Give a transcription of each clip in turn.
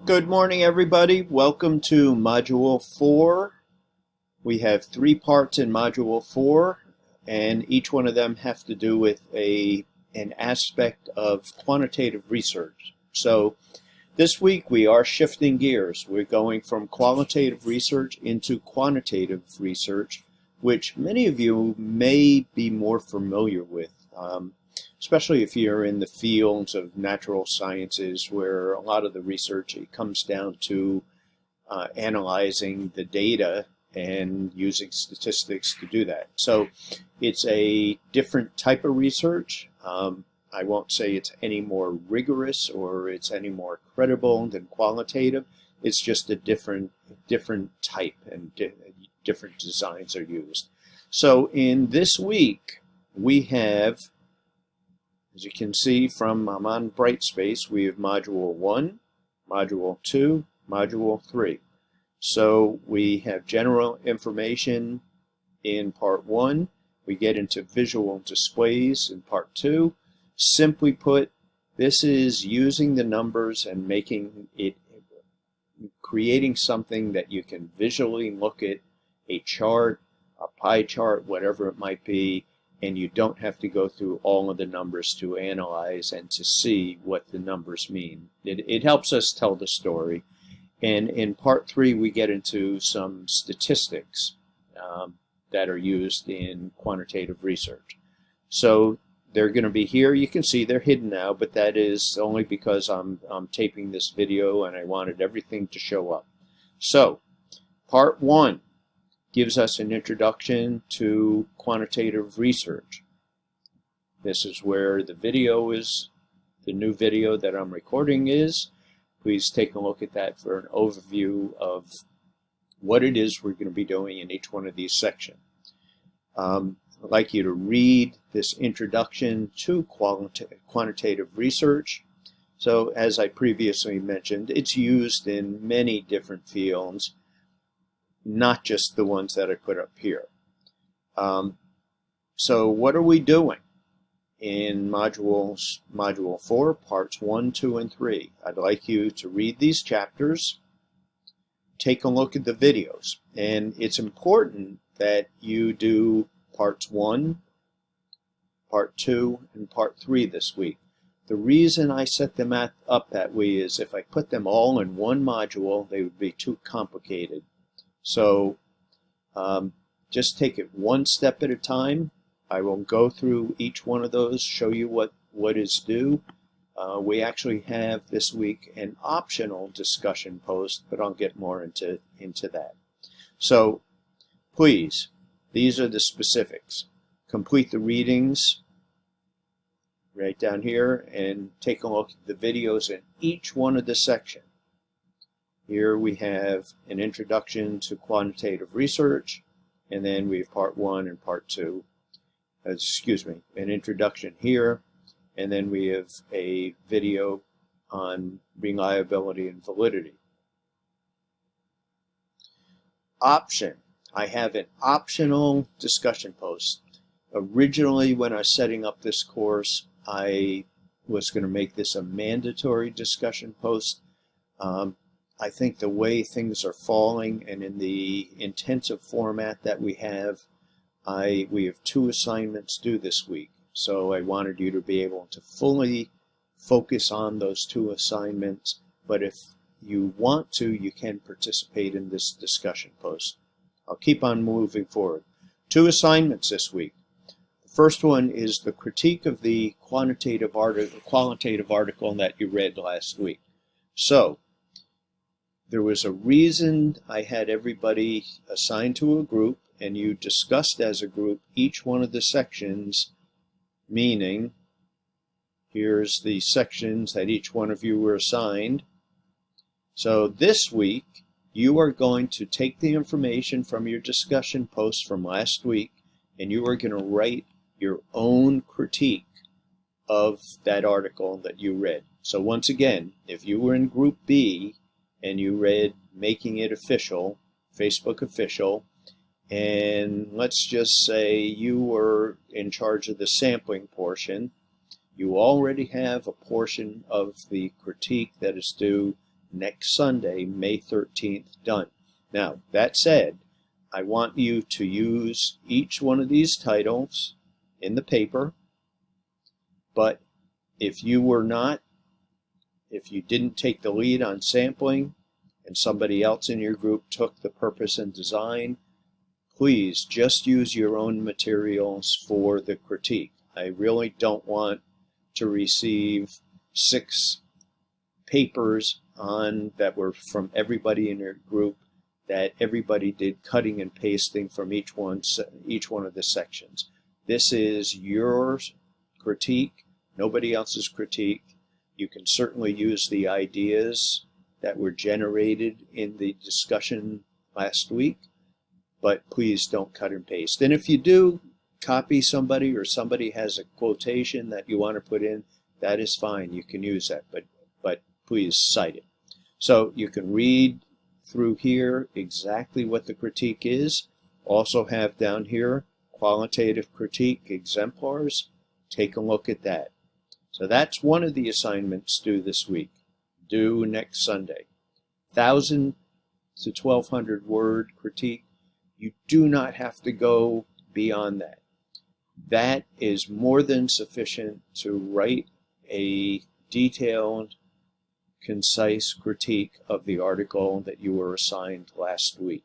Good morning, everybody. Welcome to Module 4. We have 3 parts in Module 4, and each one of them have to do with an aspect of quantitative research. So this week we are shifting gears. We're going from qualitative research into quantitative research, which many of you may be more familiar with. Especially if you're in the fields of natural sciences, where a lot of the research it comes down to analyzing the data and using statistics to do that. So it's a different type of research. I won't say it's any more rigorous or it's any more credible than qualitative. It's just a different type, and different designs are used. So in this week we have, as you can see from I'm on Brightspace, we have Module 1, Module 2, Module 3. So we have general information in Part 1. We get into visual displays in Part 2. Simply put, this is using the numbers and creating something that you can visually look at, a chart, a pie chart, whatever it might be, and you don't have to go through all of the numbers to analyze and to see what the numbers mean. It helps us tell the story. And in Part 3, we get into some statistics that are used in quantitative research. So they're going to be here. You can see they're hidden now, but that is only because I'm taping this video and I wanted everything to show up. So Part 1 gives us an introduction to quantitative research. This is where the video is, the new video that I'm recording is. Please take a look at that for an overview of what it is we're going to be doing in each one of these sections. I'd like you to read this introduction to quantitative research. So as I previously mentioned, it's used in many different fields, not just the ones that I put up here. So what are we doing in Module 4, Parts 1, 2, and 3? I'd like you to read these chapters, take a look at the videos, and it's important that you do Parts 1, Part 2, and Part 3 this week. The reason I set them up that way is if I put them all in one module, they would be too complicated. So just take it one step at a time. I will go through each one of those, show you what is due. We actually have this week an optional discussion post, but I'll get more into that. So please, these are the specifics. Complete the readings right down here and take a look at the videos in each one of the sections. Here we have an introduction to quantitative research, and then we have Part 1 and Part 2. An introduction here, and then we have a video on reliability and validity. Option. I have an optional discussion post. Originally, when I was setting up this course, I was going to make this a mandatory discussion post. I think the way things are falling and in the intensive format that we have 2 assignments due this week. So I wanted you to be able to fully focus on those 2 assignments. But if you want to, you can participate in this discussion post. I'll keep on moving forward. 2 assignments this week. The first one is the critique of the qualitative article that you read last week. So there was a reason I had everybody assigned to a group, and you discussed as a group each one of the sections, meaning here's the sections that each one of you were assigned. So this week, you are going to take the information from your discussion post from last week, and you are going to write your own critique of that article that you read. So once again, if you were in Group B, and you read Making It Official, Facebook Official, and let's just say you were in charge of the sampling portion, you already have a portion of the critique that is due next Sunday, May 13th, done. Now, that said, I want you to use each one of these titles in the paper, but if you didn't take the lead on sampling and somebody else in your group took the purpose and design, please just use your own materials for the critique. I really don't want to receive 6 papers that were from everybody in your group that everybody did cutting and pasting from each one of the sections. This is your critique, nobody else's critique. You can certainly use the ideas that were generated in the discussion last week, but please don't cut and paste. And if you do copy somebody or somebody has a quotation that you want to put in, that is fine. You can use that, but please cite it. So you can read through here exactly what the critique is. Also have down here qualitative critique exemplars. Take a look at that. So that's one of the assignments due this week, due next Sunday. 1,000 to 1,200 word critique. You do not have to go beyond that. That is more than sufficient to write a detailed, concise critique of the article that you were assigned last week.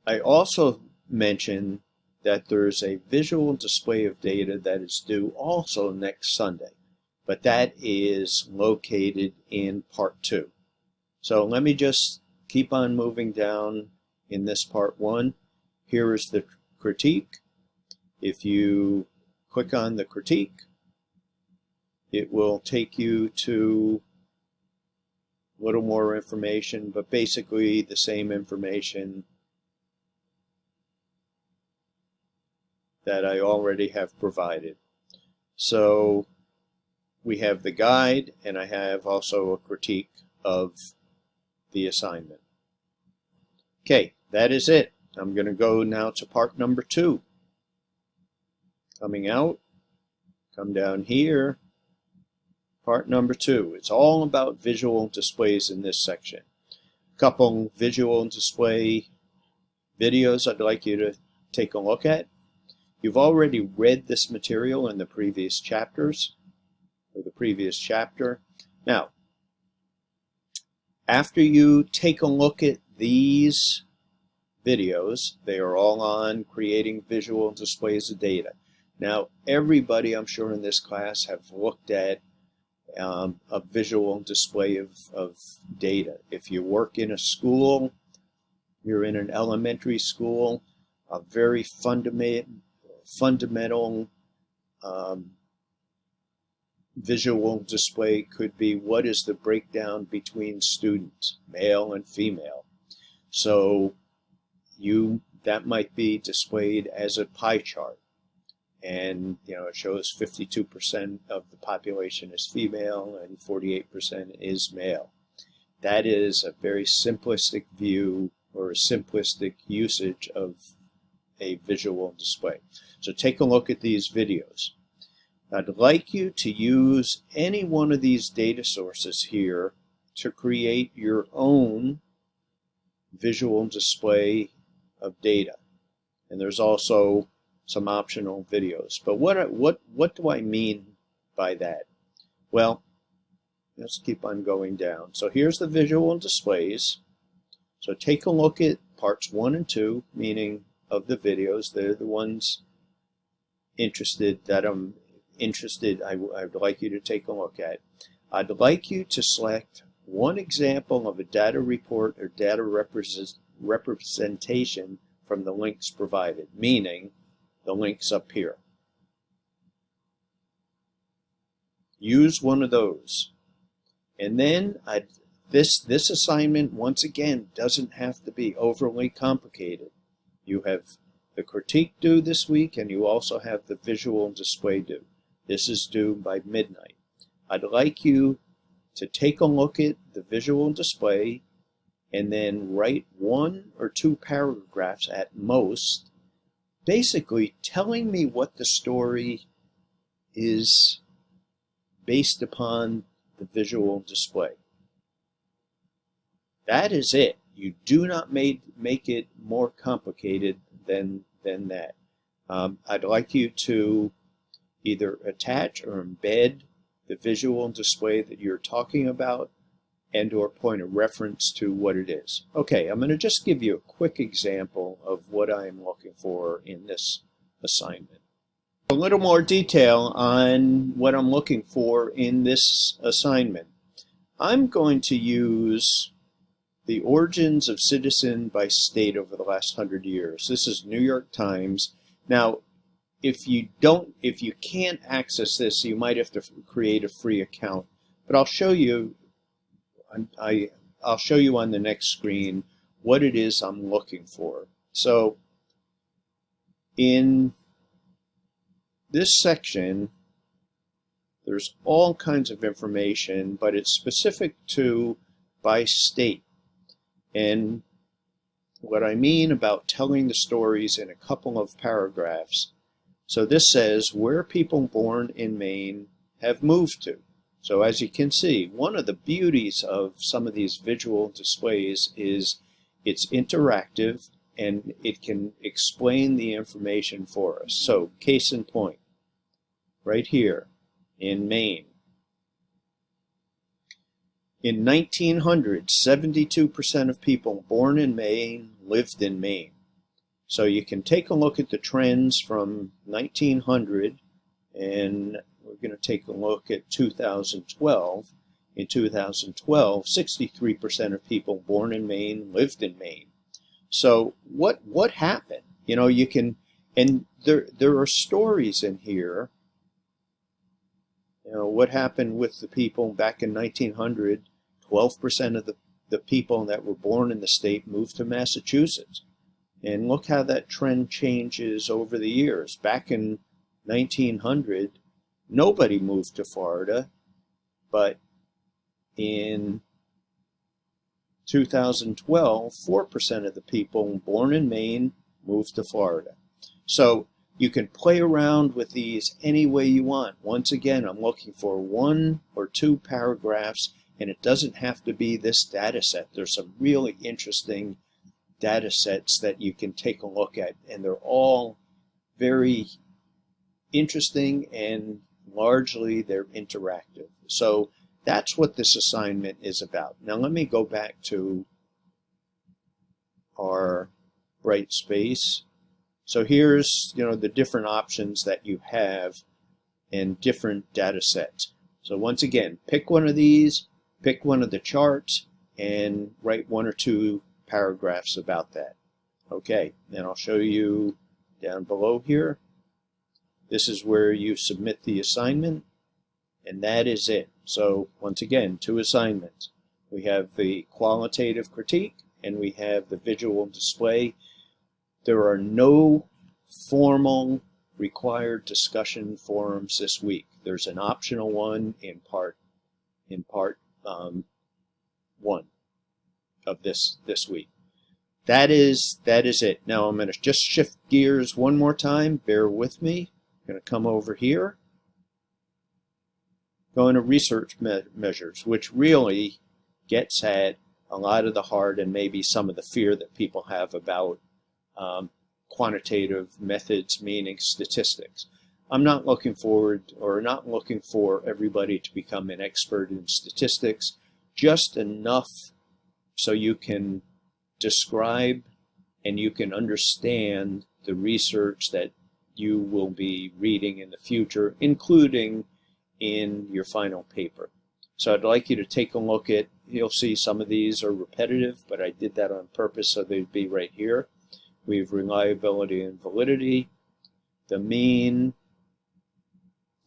I also mentioned that there's a visual display of data that is due also next Sunday, but that is located in part 2. So let me just keep on moving down in this part 1. Here is the critique. If you click on the critique, it will take you to a little more information, but basically the same information that I already have provided. So we have the guide, and I have also a critique of the assignment. Okay, that is it. I'm going to go now to part number 2. Coming out, come down here, part number 2. It's all about visual displays in this section. A couple visual display videos I'd like you to take a look at. You've already read this material in the previous chapters, or the previous chapter. Now, after you take a look at these videos, they are all on creating visual displays of data. Now, everybody, I'm sure, in this class have looked at a visual display of data. If you work in a school, you're in an elementary school, a very fundamental visual display could be what is the breakdown between students, male and female. So that might be displayed as a pie chart. And it shows 52% of the population is female and 48% is male. That is a very simplistic view or a simplistic usage of a visual display. So take a look at these videos. I'd like you to use any one of these data sources here to create your own visual display of data. And there's also some optional videos. But what do I mean by that? Well, let's keep on going down. So here's the visual displays. So take a look at parts 1 and 2, meaning of the videos. They're the ones I'd like you to take a look at. I'd like you to select one example of a data report or data representation from the links provided, meaning the links up here. Use one of those. And then this assignment, once again, doesn't have to be overly complicated. You have the critique due this week, and you also have the visual display due. This is due by midnight. I'd like you to take a look at the visual display and then write 1 or 2 paragraphs at most, basically telling me what the story is based upon the visual display. That is it. You do not make it more complicated than that. I'd like you to either attach or embed the visual display that you're talking about and or point a reference to what it is. Okay, I'm going to just give you a quick example of what I'm looking for in this assignment. A little more detail on what I'm looking for in this assignment. I'm going to use the origins of citizen by state over the last 100 years. This is New York Times. Now, if you can't access this, you might have to create a free account. But I'll show you. I'll show you on the next screen what it is I'm looking for. So, in this section, there's all kinds of information, but it's specific to by state. And what I mean about telling the stories in a couple of paragraphs. So this says where people born in Maine have moved to. So as you can see, one of the beauties of some of these visual displays is it's interactive and it can explain the information for us. So case in point, right here in Maine. In 1900, 72% of people born in Maine lived in Maine. So you can take a look at the trends from 1900, and we're going to take a look at 2012. In 2012, 63% of people born in Maine lived in Maine. So what happened? You know, you can, and there are stories in here. You know, what happened with the people back in 1900? 12% of the people that were born in the state moved to Massachusetts. And look how that trend changes over the years. Back in 1900, nobody moved to Florida, but in 2012, 4% of the people born in Maine moved to Florida. So you can play around with these any way you want. Once again, I'm looking for 1 or 2 paragraphs, and it doesn't have to be this data set. There's some really interesting data sets that you can take a look at, and they're all very interesting and largely they're interactive. So that's what this assignment is about. Now let me go back to our bright space. So here's, you know, the different options that you have and different data sets. So once again, pick one of these, pick one of the charts, and write 1 or 2 paragraphs about that. Okay, and I'll show you down below here. This is where you submit the assignment, and that is it. So once again, 2 assignments. We have the qualitative critique, and we have the visual display. There are no formal required discussion forums this week. There's an optional one in part 1 of this week. That is it. Now I'm going to just shift gears one more time. Bear with me. I'm going to come over here. Go into research measures, which really gets at a lot of the heart and maybe some of the fear that people have about quantitative methods, meaning statistics. I'm not looking for everybody to become an expert in statistics, just enough so you can describe and you can understand the research that you will be reading in the future, including in your final paper. So I'd like you to take a look at, you'll see some of these are repetitive, but I did that on purpose so they'd be right here. We have reliability and validity, the mean,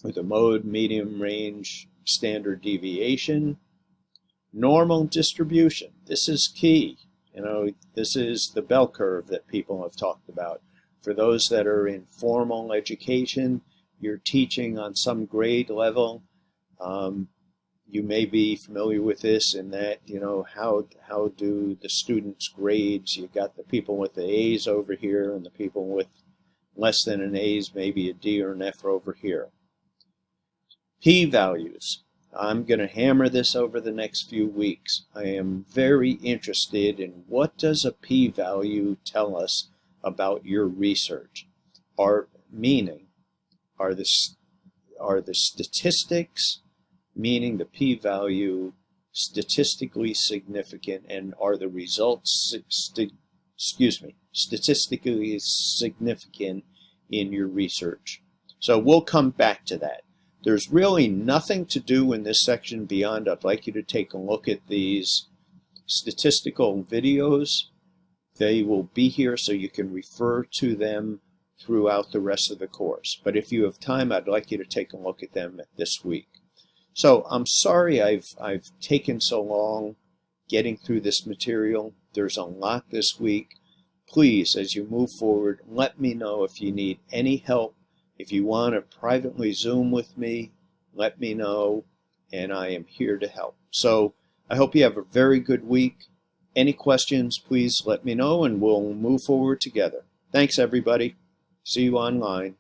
or the mode, medium, range, standard deviation, normal distribution. This is key. You know, this is the bell curve that people have talked about. For those that are in formal education, you're teaching on some grade level. You may be familiar with this in that, you know, how do the students' grades, you got the people with the A's over here and the people with less than an A's, maybe a D or an F over here. P-values. I'm going to hammer this over the next few weeks. I am very interested in what does a p-value tell us about your research. Meaning, are the statistics, meaning the p-value, statistically significant, and are the results statistically significant in your research? So we'll come back to that. There's really nothing to do in this section beyond I'd like you to take a look at these statistical videos. They will be here so you can refer to them throughout the rest of the course. But if you have time, I'd like you to take a look at them this week. So I'm sorry I've taken so long getting through this material. There's a lot this week. Please, as you move forward, let me know if you need any help. If you want to privately Zoom with me, let me know, and I am here to help. So I hope you have a very good week. Any questions, please let me know, and we'll move forward together. Thanks, everybody. See you online.